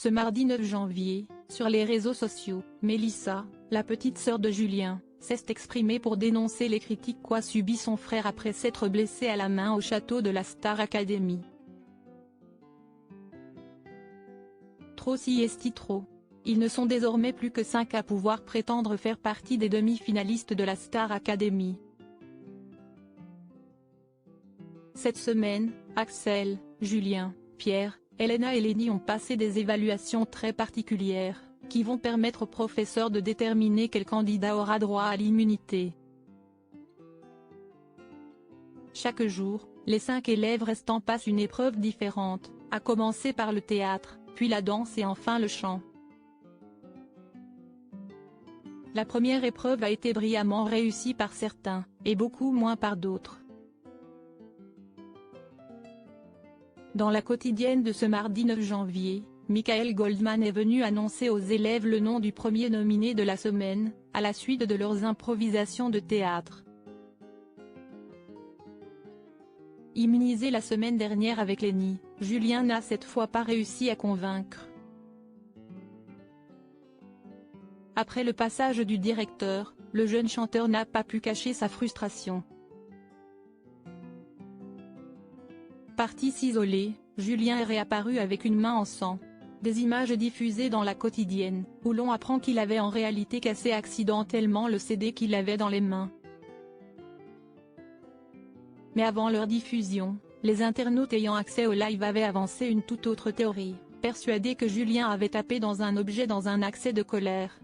Ce mardi 9 janvier, sur les réseaux sociaux, Mélissa, la petite sœur de Julien, s'est exprimée pour dénoncer les critiques qu'a subi son frère après s'être blessé à la main au château de la Star Academy. Trop si esti trop. Ils ne sont désormais plus que 5 à pouvoir prétendre faire partie des demi-finalistes de la Star Academy. Cette semaine, Axel, Julien, Pierre, Elena et Lenny ont passé des évaluations très particulières, qui vont permettre aux professeurs de déterminer quel candidat aura droit à l'immunité. Chaque jour, les 5 élèves restants passent une épreuve différente, à commencer par le théâtre, puis la danse et enfin le chant. La première épreuve a été brillamment réussie par certains, et beaucoup moins par d'autres. Dans la quotidienne de ce mardi 9 janvier, Michael Goldman est venu annoncer aux élèves le nom du premier nominé de la semaine, à la suite de leurs improvisations de théâtre. Immunisé la semaine dernière avec Lenny, Julien n'a cette fois pas réussi à convaincre. Après le passage du directeur, le jeune chanteur n'a pas pu cacher sa frustration. Parti s'isoler, Julien est réapparu avec une main en sang. Des images diffusées dans la quotidienne, où l'on apprend qu'il avait en réalité cassé accidentellement le CD qu'il avait dans les mains. Mais avant leur diffusion, les internautes ayant accès au live avaient avancé une toute autre théorie, persuadés que Julien avait tapé dans un objet dans un accès de colère.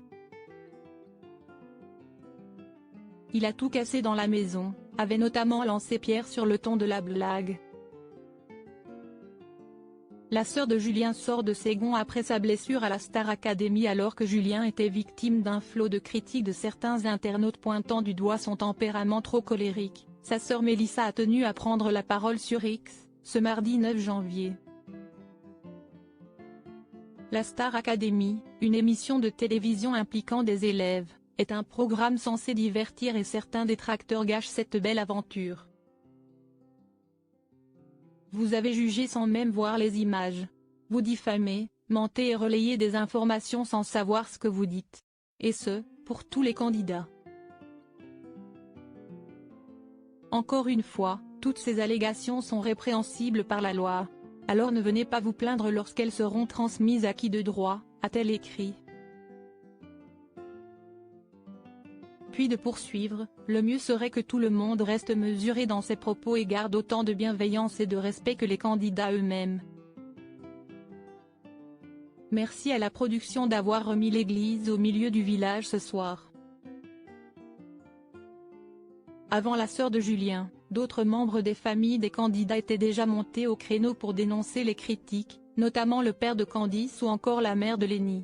Il a tout cassé dans la maison, avait notamment lancé Pierre sur le ton de la blague. La sœur de Julien sort de ses gonds après sa blessure à la Star Academy alors que Julien était victime d'un flot de critiques de certains internautes pointant du doigt son tempérament trop colérique. Sa sœur Mélissa a tenu à prendre la parole sur X, ce mardi 9 janvier. La Star Academy, une émission de télévision impliquant des élèves, est un programme censé divertir et certains détracteurs gâchent cette belle aventure. Vous avez jugé sans même voir les images. Vous diffamez, mentez et relayez des informations sans savoir ce que vous dites. Et ce, pour tous les candidats. Encore une fois, toutes ces allégations sont répréhensibles par la loi. Alors ne venez pas vous plaindre lorsqu'elles seront transmises à qui de droit, a-t-elle écrit. Puis de poursuivre, le mieux serait que tout le monde reste mesuré dans ses propos et garde autant de bienveillance et de respect que les candidats eux-mêmes. Merci à la production d'avoir remis l'église au milieu du village ce soir. Avant la sœur de Julien, d'autres membres des familles des candidats étaient déjà montés au créneau pour dénoncer les critiques, notamment le père de Candice ou encore la mère de Lenny.